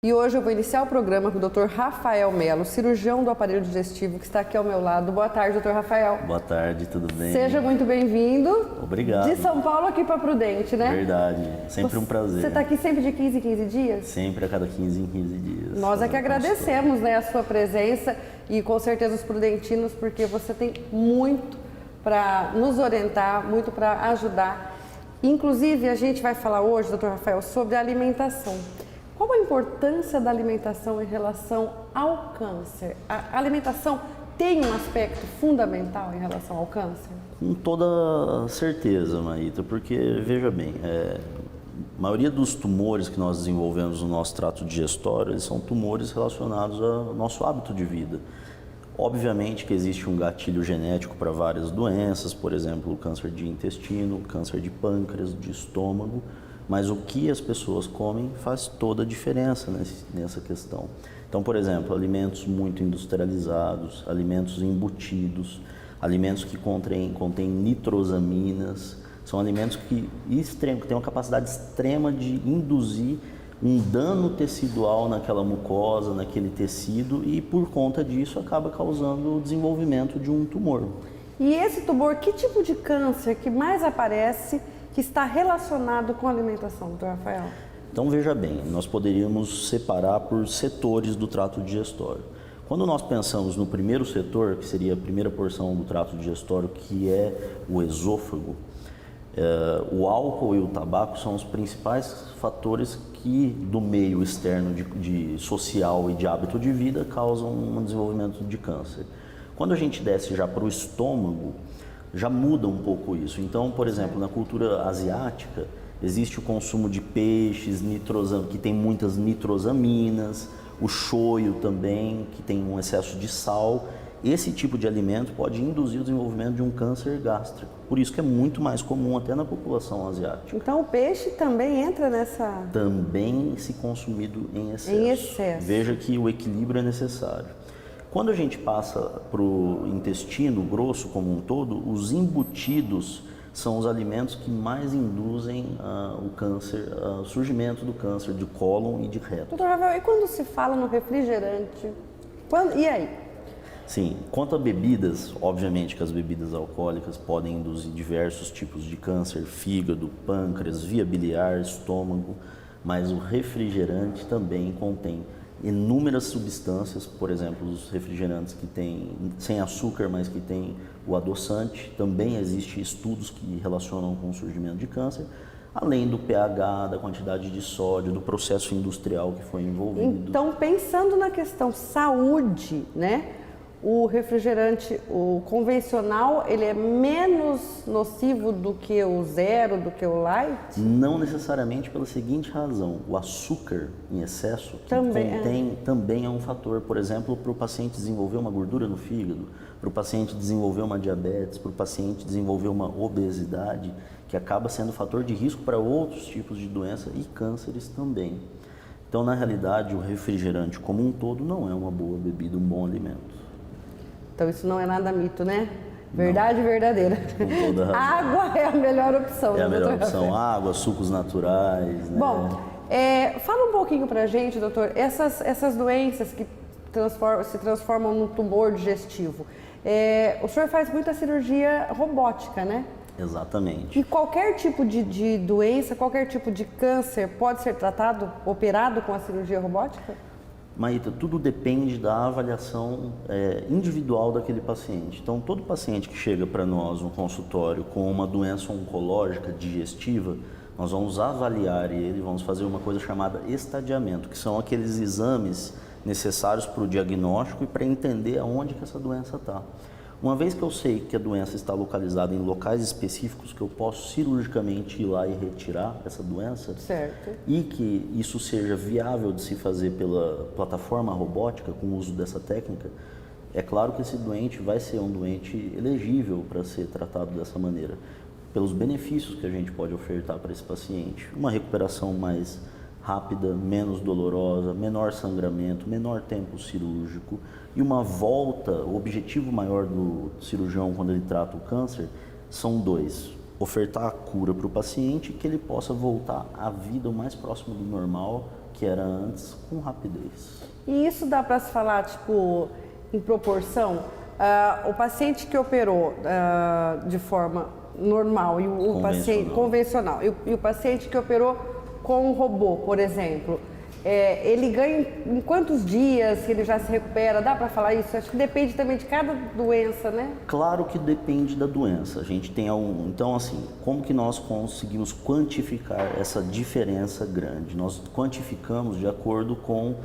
E hoje eu vou iniciar o programa com o Dr. Rafael Melo, cirurgião do aparelho digestivo, que está aqui ao meu lado. Boa tarde, Dr. Rafael. Boa tarde, tudo bem? Seja muito bem-vindo. Obrigado. De São Paulo aqui para Prudente, né? Verdade, sempre um prazer. Você está aqui sempre de 15 em 15 dias? Sempre a cada 15 em 15 dias. Nós é que agradecemos, né, a sua presença e com certeza os prudentinos, porque você tem muito para nos orientar, muito para ajudar. Inclusive, a gente vai falar hoje, Dr. Rafael, sobre a alimentação. Qual a importância da alimentação em relação ao câncer? A alimentação tem um aspecto fundamental em relação ao câncer? Com toda certeza, Maíta, porque, veja bem, a maioria dos tumores que nós desenvolvemos no nosso trato digestório, eles são tumores relacionados ao nosso hábito de vida. Obviamente que existe um gatilho genético para várias doenças, por exemplo, o câncer de intestino, o câncer de pâncreas, de estômago, mas o que as pessoas comem faz toda a diferença nessa questão. Então, por exemplo, alimentos muito industrializados, alimentos embutidos, alimentos que contêm nitrosaminas, são alimentos que têm uma capacidade extrema de induzir um dano tecidual naquela mucosa, naquele tecido, e por conta disso acaba causando o desenvolvimento de um tumor. E esse tumor, que tipo de câncer que mais aparece que está relacionado com a alimentação, doutor Rafael? Então veja bem, nós poderíamos separar por setores do trato digestório. Quando nós pensamos no primeiro setor, que seria a primeira porção do trato digestório, que é o esôfago, o álcool e o tabaco são os principais fatores que do meio externo de social e de hábito de vida causam um desenvolvimento de câncer. Quando a gente desce já para o estômago, já muda um pouco isso. Então, por exemplo, na cultura asiática, existe o consumo de peixes que tem muitas nitrosaminas, o shoyu também, que tem um excesso de sal. Esse tipo de alimento pode induzir o desenvolvimento de um câncer gástrico. Por isso que é muito mais comum até na população asiática. Então o peixe também entra nessa... Também se consumido em excesso. Em excesso. Veja que o equilíbrio é necessário. Quando a gente passa para o intestino grosso como um todo, os embutidos são os alimentos que mais induzem o câncer, o surgimento do câncer de cólon e de reto. Doutor Rafael, e quando se fala no refrigerante? E aí? Sim, quanto a bebidas, obviamente que as bebidas alcoólicas podem induzir diversos tipos de câncer, fígado, pâncreas, via biliar, estômago, mas o refrigerante também contém inúmeras substâncias, por exemplo, os refrigerantes que têm sem açúcar, mas que têm o adoçante, também existem estudos que relacionam com o surgimento de câncer, além do pH, da quantidade de sódio, do processo industrial que foi envolvido. Então, pensando na questão saúde, né? O refrigerante, o convencional, ele é menos nocivo do que o zero, do que o light? Não necessariamente pela seguinte razão: o açúcar em excesso que também é um fator, por exemplo, para o paciente desenvolver uma gordura no fígado, para o paciente desenvolver uma diabetes, para o paciente desenvolver uma obesidade, que acaba sendo fator de risco para outros tipos de doença e cânceres também. Então, na realidade, o refrigerante como um todo não é uma boa bebida, um bom alimento. Então isso não é nada mito, né? Verdade verdadeira. Com toda razão. Água é a melhor opção. É a melhor opção. Água, sucos naturais, né? Bom, fala um pouquinho pra gente, doutor, essas doenças que se transformam num tumor digestivo. O senhor faz muita cirurgia robótica, né? Exatamente. E qualquer tipo de doença, qualquer tipo de câncer pode ser tratado, operado com a cirurgia robótica? Maíta, tudo depende da avaliação individual daquele paciente. Então, todo paciente que chega para nós no consultório com uma doença oncológica digestiva, nós vamos avaliar ele, vamos fazer uma coisa chamada estadiamento, que são aqueles exames necessários para o diagnóstico e para entender aonde que essa doença está. Uma vez que eu sei que a doença está localizada em locais específicos, que eu posso cirurgicamente ir lá e retirar essa doença, certo, e que isso seja viável de se fazer pela plataforma robótica, com o uso dessa técnica, é claro que esse doente vai ser um doente elegível para ser tratado dessa maneira, pelos benefícios que a gente pode ofertar para esse paciente. Uma recuperação mais rápida, menos dolorosa, menor sangramento, menor tempo cirúrgico e uma volta. O objetivo maior do cirurgião quando ele trata o câncer são dois: ofertar a cura para o paciente, que ele possa voltar à vida o mais próximo do normal que era antes com rapidez. E isso dá para se falar, tipo, em proporção? O paciente que operou de forma normal e o paciente convencional e o paciente que operou com um robô, por exemplo, ele ganha em quantos dias, ele já se recupera? Dá para falar isso? Acho que depende também de cada doença, né? Claro que depende da doença. A gente tem então assim, como que nós conseguimos quantificar essa diferença grande? Nós quantificamos de acordo com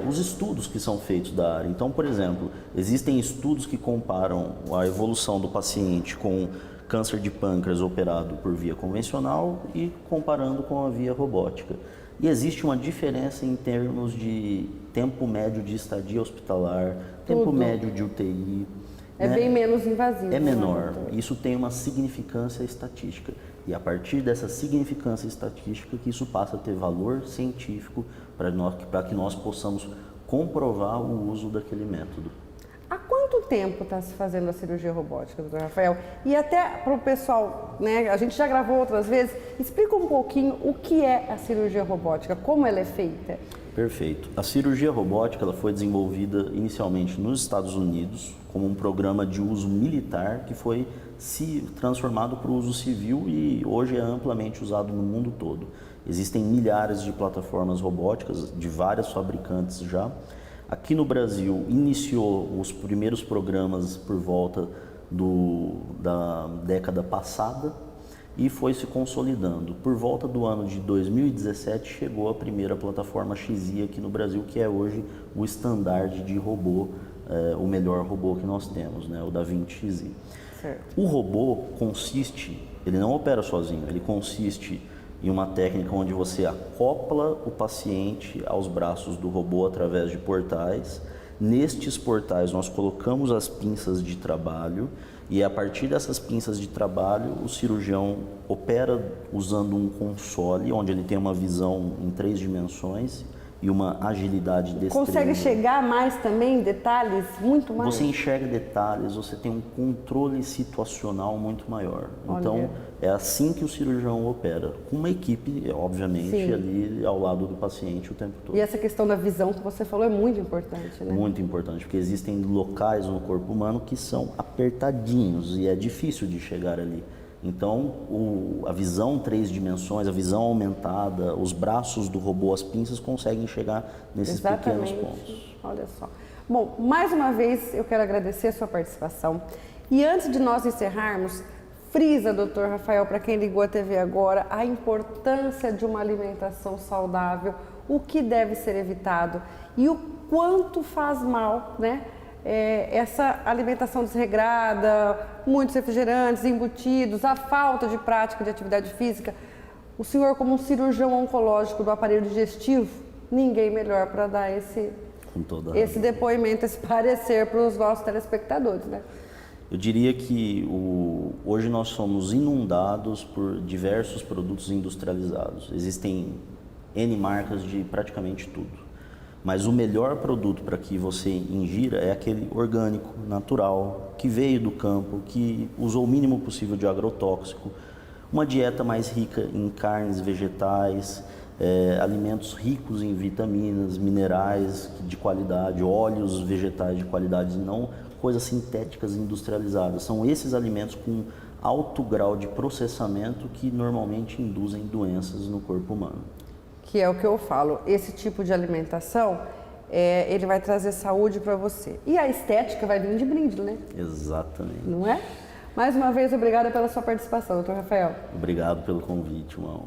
os estudos que são feitos da área. Então, por exemplo, existem estudos que comparam a evolução do paciente com câncer de pâncreas operado por via convencional e comparando com a via robótica. E existe uma diferença em termos de tempo médio de estadia hospitalar, tempo médio de UTI. É bem menos invasivo. É menor. Isso tem uma significância estatística. E a partir dessa significância estatística que isso passa a ter valor científico para que nós possamos comprovar o uso daquele método. Há quanto tempo está se fazendo a cirurgia robótica, doutor Rafael? E até para o pessoal, né, a gente já gravou outras vezes, explica um pouquinho o que é a cirurgia robótica, como ela é feita. Perfeito. A cirurgia robótica ela foi desenvolvida inicialmente nos Estados Unidos como um programa de uso militar que foi se transformado para o uso civil e hoje é amplamente usado no mundo todo. Existem milhares de plataformas robóticas de várias fabricantes já. Aqui no Brasil, iniciou os primeiros programas por volta da década passada e foi se consolidando. Por volta do ano de 2017, chegou a primeira plataforma XI aqui no Brasil, que é hoje o estandarte de robô, o melhor robô que nós temos, né, o da Vinci XI. Certo. O robô ele não opera sozinho, ele consiste em uma técnica onde você acopla o paciente aos braços do robô através de portais. Nestes portais nós colocamos as pinças de trabalho e a partir dessas pinças de trabalho o cirurgião opera usando um console onde ele tem uma visão em 3 dimensões e uma agilidade destreza. Consegue chegar mais também, detalhes, muito mais? Você enxerga detalhes, você tem um controle situacional muito maior. Olha. Então, é assim que o cirurgião opera, com uma equipe, obviamente, Sim, ali ao lado do paciente o tempo todo. E essa questão da visão que você falou é muito importante, né? Muito importante, porque existem locais no corpo humano que são apertadinhos e é difícil de chegar ali. Então, a visão 3 dimensões, a visão aumentada, os braços do robô, as pinças conseguem chegar nesses pequenos pontos. Olha só. Bom, mais uma vez eu quero agradecer a sua participação. E antes de nós encerrarmos, frisa, doutor Rafael, para quem ligou a TV agora, a importância de uma alimentação saudável, o que deve ser evitado e o quanto faz mal, né? Essa alimentação desregrada, muitos refrigerantes, embutidos, a falta de prática de atividade física. O senhor, como um cirurgião oncológico do aparelho digestivo, ninguém melhor para dar esse depoimento, esse parecer para os nossos telespectadores, né? Eu diria que hoje nós somos inundados por diversos produtos industrializados. Existem N marcas de praticamente tudo. Mas o melhor produto para que você ingira é aquele orgânico, natural, que veio do campo, que usou o mínimo possível de agrotóxico, uma dieta mais rica em carnes, vegetais, alimentos ricos em vitaminas, minerais de qualidade, óleos vegetais de qualidade, não coisas sintéticas industrializadas. São esses alimentos com alto grau de processamento que normalmente induzem doenças no corpo humano. Que é o que eu falo, esse tipo de alimentação, ele vai trazer saúde para você. E a estética vai vir de brinde, né? Exatamente. Não é? Mais uma vez, obrigada pela sua participação, doutor Rafael. Obrigado pelo convite, uma honra.